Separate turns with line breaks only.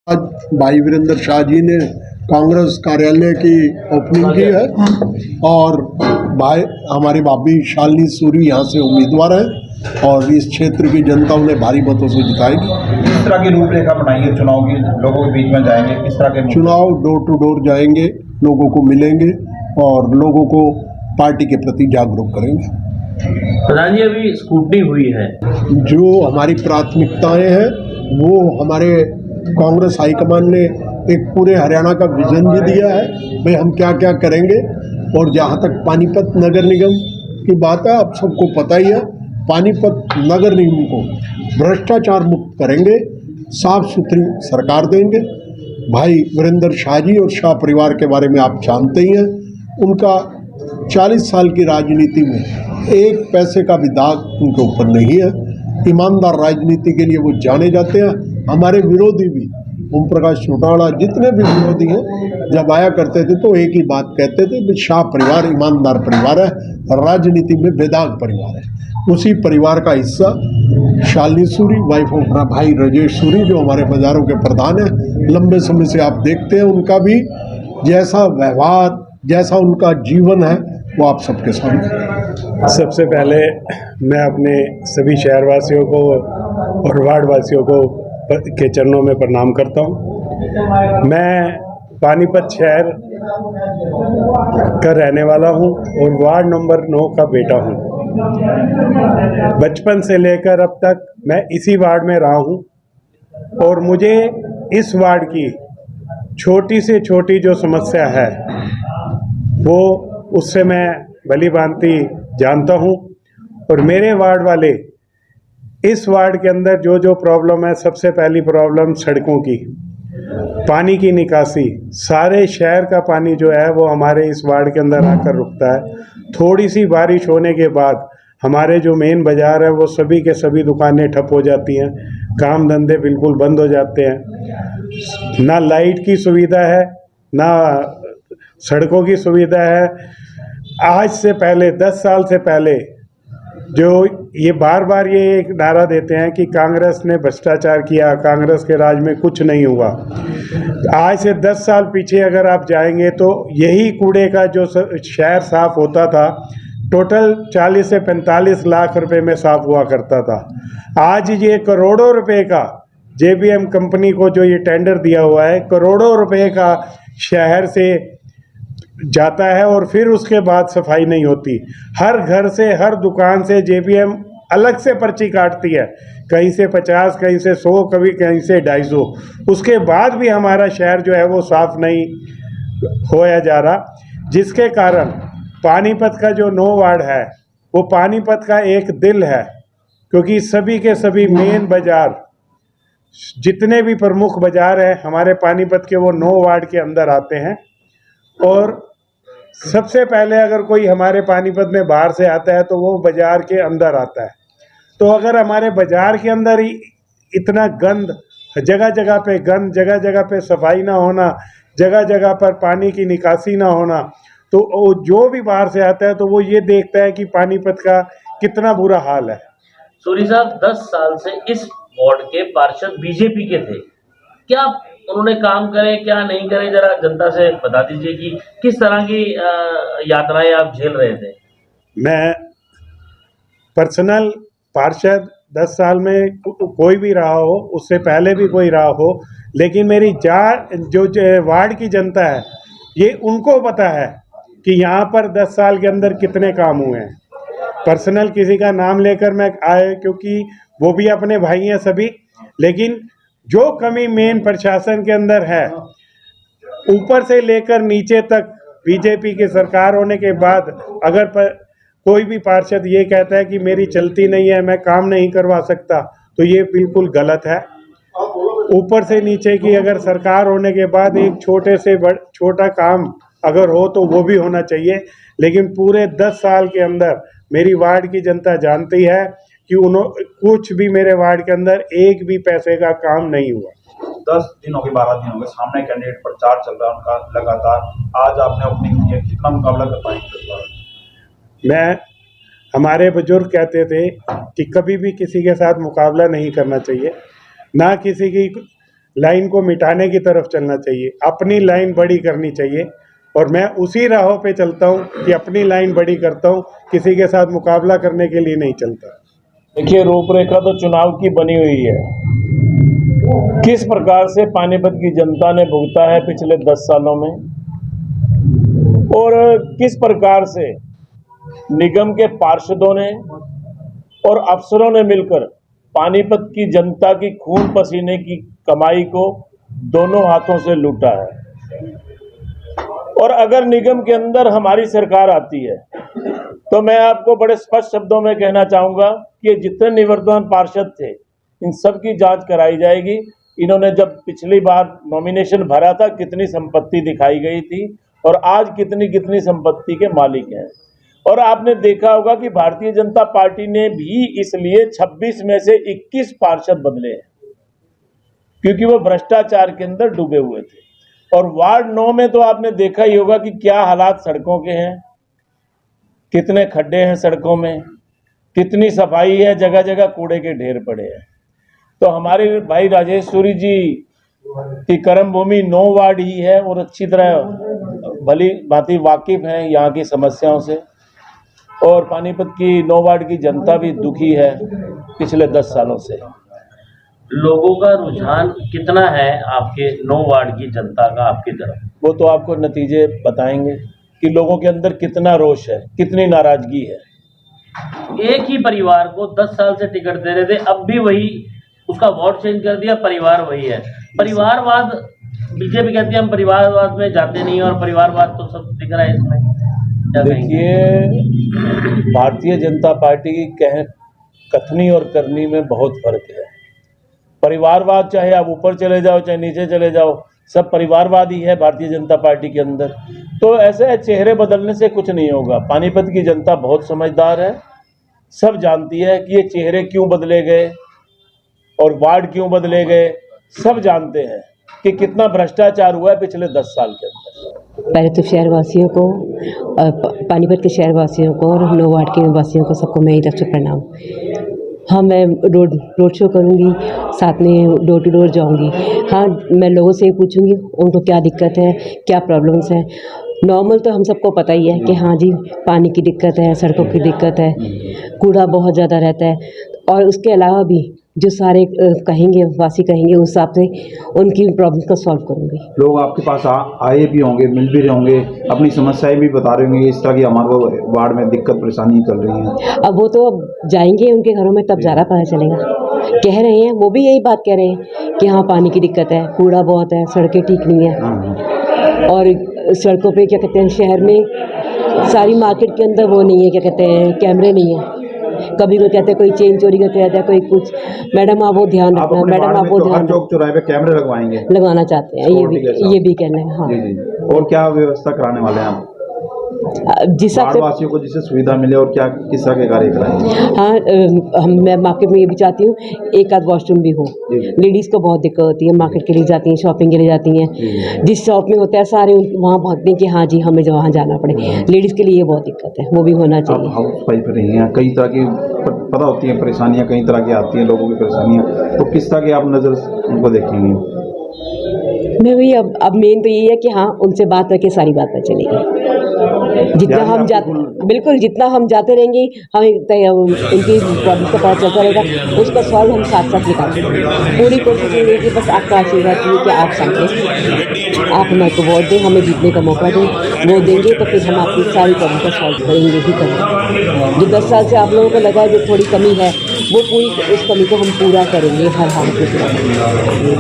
आज भाई वीरेंद्र शाह जी ने कांग्रेस कार्यालय की ओपनिंग की है और भाई हमारी भाभी शालिनी सूरी यहाँ से उम्मीदवार है और इस क्षेत्र की जनता उन्हें भारी मतों से जिताएगी।
किस तरह की रूपरेखा बनाई है चुनाव की? लोगों के बीच में जाएंगे, किस तरह के
चुनाव डोर टू डोर जाएंगे, लोगों को मिलेंगे और लोगों को पार्टी के प्रति जागरूक करेंगे।
प्रधान जी, अभी स्कूटनी हुई है,
जो हमारी प्राथमिकताएं हैं वो हमारे कांग्रेस हाईकमान ने एक पूरे हरियाणा का विजन भी दिया है, भाई हम क्या क्या करेंगे। और जहाँ तक पानीपत नगर निगम की बात है, आप सबको पता ही है, पानीपत नगर निगम को भ्रष्टाचार मुक्त करेंगे, साफ सुथरी सरकार देंगे। भाई वीरेंद्र शाह जी और शाह परिवार के बारे में आप जानते ही हैं, उनका 40 साल की राजनीति में एक पैसे का भी दाग उनके ऊपर नहीं है। ईमानदार राजनीति के लिए वो जाने जाते हैं। हमारे विरोधी भी, ओम प्रकाश चौटाला, जितने भी विरोधी हैं, जब आया करते थे तो एक ही बात कहते थे कि शाह परिवार ईमानदार परिवार है, राजनीति में बेदाग परिवार है। उसी परिवार का हिस्सा शालिनी सूरी, वाइफ ऑफ भाई राजेश सूरी, जो हमारे बाजारों के प्रधान हैं, लंबे समय से आप देखते हैं उनका भी जैसा व्यवहार, जैसा उनका जीवन है, वो आप सबके सामने।
सबसे पहले मैं अपने सभी शहरवासियों को और वार्डवासियों को के चरणों में प्रणाम करता हूँ। मैं पानीपत शहर का रहने वाला हूँ और वार्ड नंबर 9 का बेटा हूँ। बचपन से लेकर अब तक मैं इसी वार्ड में रहा हूँ और मुझे इस वार्ड की छोटी से छोटी जो समस्या है वो उससे मैं भली भांति जानता हूँ। और मेरे वार्ड वाले इस वार्ड के अंदर जो जो प्रॉब्लम है, सबसे पहली प्रॉब्लम सड़कों की, पानी की निकासी, सारे शहर का पानी जो है वो हमारे इस वार्ड के अंदर आकर रुकता है। थोड़ी सी बारिश होने के बाद हमारे जो मेन बाज़ार है वो सभी के सभी दुकानें ठप हो जाती हैं, काम धंधे बिल्कुल बंद हो जाते हैं। ना लाइट की सुविधा है, ना सड़कों की सुविधा है। आज से पहले 10 साल से पहले जो ये बार बार ये एक नारा देते हैं कि कांग्रेस ने भ्रष्टाचार किया, कांग्रेस के राज में कुछ नहीं हुआ। आज से 10 साल पीछे अगर आप जाएंगे तो यही कूड़े का जो शहर साफ होता था, टोटल 40 से 45 लाख रुपए में साफ हुआ करता था। आज ये करोड़ों रुपए का JBM कंपनी को जो ये टेंडर दिया हुआ है, करोड़ों रुपए का शहर से जाता है और फिर उसके बाद सफाई नहीं होती। हर घर से, हर दुकान से JBM अलग से पर्ची काटती है, कहीं से 50, कहीं से 100, कभी कहीं से 250। उसके बाद भी हमारा शहर जो है वो साफ नहीं होया जा रहा, जिसके कारण पानीपत का जो 9 वार्ड है वो पानीपत का एक दिल है, क्योंकि सभी के सभी मेन बाज़ार, जितने भी प्रमुख बाज़ार हैं हमारे पानीपत के, वो 9 वार्ड के अंदर आते हैं। और सबसे पहले अगर कोई हमारे पानीपत में बाहर से आता है तो वो बाज़ार के अंदर आता है। तो अगर हमारे बाज़ार के अंदर ही इतना गंद, जगह जगह पे गंद, जगह जगह पे सफाई ना होना, जगह जगह पर पानी की निकासी ना होना, तो जो भी बाहर से आता है तो वो ये देखता है कि पानीपत का कितना बुरा हाल है।
सूरी साहब 10 साल से इस वार्ड के पार्षद बीजेपी के थे, क्या उन्होंने काम करे, क्या नहीं करे, जरा जनता से बता दीजिए कि किस तरह की यात्राएं आप झेल रहे थे।
मैं पर्सनल पार्षद 10 साल में कोई भी रहा हो, उससे पहले भी कोई रहा हो, लेकिन मेरी जो वार्ड की जनता है ये उनको पता है कि यहाँ पर 10 साल के अंदर कितने काम हुए हैं। पर्सनल किसी का नाम लेकर मैं आए, क्योंकि वो भी अपने भाई हैं सभी, लेकिन जो कमी मेन प्रशासन के अंदर है, ऊपर से लेकर नीचे तक बीजेपी की सरकार होने के बाद अगर कोई भी पार्षद ये कहता है कि मेरी चलती नहीं है, मैं काम नहीं करवा सकता, तो ये बिल्कुल गलत है। ऊपर से नीचे की अगर सरकार होने के बाद एक छोटे से छोटा काम अगर हो तो वो भी होना चाहिए, लेकिन पूरे 10 साल के अंदर मेरी वार्ड की जनता जानती है कि कुछ भी मेरे वार्ड के अंदर एक भी पैसे का काम नहीं हुआ।
10 दिन हो गए, 12 दिन हो गए, सामने कैंडिडेट प्रचार चल रहा है उनका लगातार। आज आपने अपनी कितना मुकाबला कर पाएंगे?
मैं हमारे बुजुर्ग कहते थे कि कभी भी किसी के साथ मुकाबला नहीं करना चाहिए, ना किसी की लाइन को मिटाने की तरफ चलना चाहिए, अपनी लाइन बड़ी करनी चाहिए। और मैं उसी राहों पे चलता हूँ कि अपनी लाइन बड़ी करता हूँ, किसी के साथ मुकाबला करने के लिए नहीं चलता।
देखिए, रूपरेखा तो चुनाव की बनी हुई है। किस प्रकार से पानीपत की जनता ने भुगता है पिछले 10 सालों में, और किस प्रकार से निगम के पार्षदों ने और अफसरों ने मिलकर पानीपत की जनता की खून पसीने की कमाई को दोनों हाथों से लूटा है। और अगर निगम के अंदर हमारी सरकार आती है तो मैं आपको बड़े स्पष्ट शब्दों में कहना चाहूँगा कि जितने निवर्तमान पार्षद थे इन सब की जांच कराई जाएगी। इन्होंने जब पिछली बार नॉमिनेशन भरा था कितनी संपत्ति दिखाई गई थी और आज कितनी कितनी संपत्ति के मालिक हैं। और आपने देखा होगा कि भारतीय जनता पार्टी ने भी इसलिए 26 में से 21 पार्षद बदले हैं, क्योंकि वो भ्रष्टाचार के अंदर डूबे हुए थे। और वार्ड 9 में तो आपने देखा ही होगा कि क्या हालात सड़कों के हैं, कितने खड्डे हैं सड़कों में, कितनी सफाई है, जगह जगह कूड़े के ढेर पड़े हैं। तो हमारे भाई राजेश्वरी जी की कर्म भूमि 9 वार्ड ही है और अच्छी तरह भली भांति वाकिफ हैं यहाँ की समस्याओं से। और पानीपत की 9 वार्ड की जनता भी दुखी है पिछले 10 सालों से।
लोगों का रुझान कितना है आपके 9 वार्ड की जनता का आपकी तरफ?
वो तो आपको नतीजे बताएंगे कि लोगों के अंदर कितना रोष है, कितनी नाराजगी है।
एक ही परिवार को 10 साल से टिकट दे रहे थे, अब भी वही, उसका वोट चेंज कर दिया, परिवार वही है। परिवारवाद, बीजेपी कहती है हम परिवारवाद में जाते नहीं, और परिवारवाद तो सब दिख रहा है इसमें।
देखिए, भारतीय जनता पार्टी की कथनी और करनी में बहुत फर्क है। परिवारवाद चाहे आप ऊपर चले जाओ चाहे नीचे चले जाओ, सब परिवारवाद ही है भारतीय जनता पार्टी के अंदर। तो ऐसे चेहरे बदलने से कुछ नहीं होगा। पानीपत की जनता बहुत समझदार है, सब जानती है कि ये चेहरे क्यों बदले गए और वार्ड क्यों बदले गए। सब जानते हैं कि कितना भ्रष्टाचार हुआ है पिछले 10 साल के अंदर।
पहले तो शहरवासियों को, पानीपत के शहरवासियों को और 9 वार्ड के वासियों को सबको मेरी तरफ से प्रणाम। हाँ, मैं रोड शो करूँगी, साथ में डोर टू डोर जाऊँगी। हाँ, मैं लोगों से पूछूँगी उनको क्या दिक्कत है, क्या प्रॉब्लम्स हैं। नॉर्मल तो हम सबको पता ही है कि हाँ जी, पानी की दिक्कत है, सड़कों की दिक्कत है, कूड़ा बहुत ज़्यादा रहता है। और उसके अलावा भी जो सारे कहेंगे, वासी कहेंगे, उस हिसाब से उनकी प्रॉब्लम को सॉल्व करूँगी।
लोग आपके पास आए भी होंगे, मिल भी रहे होंगे, अपनी समस्याएं भी बता रहे होंगे, इस तरह की हमारे वार्ड में दिक्कत परेशानी चल रही है।
अब वो तो जाएंगे उनके घरों में तब ज़्यादा पता चलेगा। कह रहे हैं, वो भी यही बात कह रहे हैं कि हाँ, पानी की दिक्कत है, कूड़ा बहुत है, सड़कें ठीक नहीं है। और सड़कों पे क्या कहते हैं, शहर में सारी मार्केट के अंदर वो नहीं है, क्या कहते हैं, कैमरे नहीं है। कभी कोई कहते हैं कोई चेन चोरी करके रहता है, कोई कुछ। मैडम आप वो ध्यान रखना, मैडम आप वो ध्यान
चौक चौराहे पे कैमरे लगवाएंगे,
लगवाना चाहते हैं, ये भी कहना है। हाँ
जी। और क्या व्यवस्था कराने वाले हैं आप
जिस
वासियों को, जिससे सुविधा मिले, और क्या किस तरह के कार्य कराएंगे?
हाँ, मैं मार्केट में ये भी चाहती हूँ एक आध वॉशरूम भी हो। लेडीज़ को बहुत दिक्कत होती है, मार्केट के लिए जाती हैं, शॉपिंग के लिए जाती हैं, जिस शॉप में होता है सारे वहाँ भागते हैं कि हाँ जी हमें वहाँ जाना पड़े। लेडीज़ के लिए ये बहुत दिक्कत है, वो भी होना चाहिए।
हाउस वाइफ रही हैं, कई तरह की पता होती हैं परेशानियाँ, कई तरह की आती हैं लोगों की परेशानियाँ, तो किस तरह की आप नज़र उनको देखेंगे?
मैं वही अब मेन तो यही है कि हाँ, उनसे बात करके सारी बात पता चलेगी। जितना हम जाते, बिल्कुल जितना हम जाते रहेंगे, हमें उनकी प्रॉब्लम का पता चलता रहेगा, उसका सॉल्व हम साथ साथ निकालेंगे। पूरी कोशिश ये कि बस आपका आशीर्वाद चाहिए कि आप साथ आप हमारे को वोट दें, हमें जीतने का मौका दें। वो देंगे तो फिर हम आपकी सारी प्रॉब्लम का सॉल्व करेंगे ही करेंगे। जो 10 साल से आप लोगों को लगा है जो थोड़ी कमी है, वो पूरी उस कमी को हम पूरा करेंगे हर हाल में।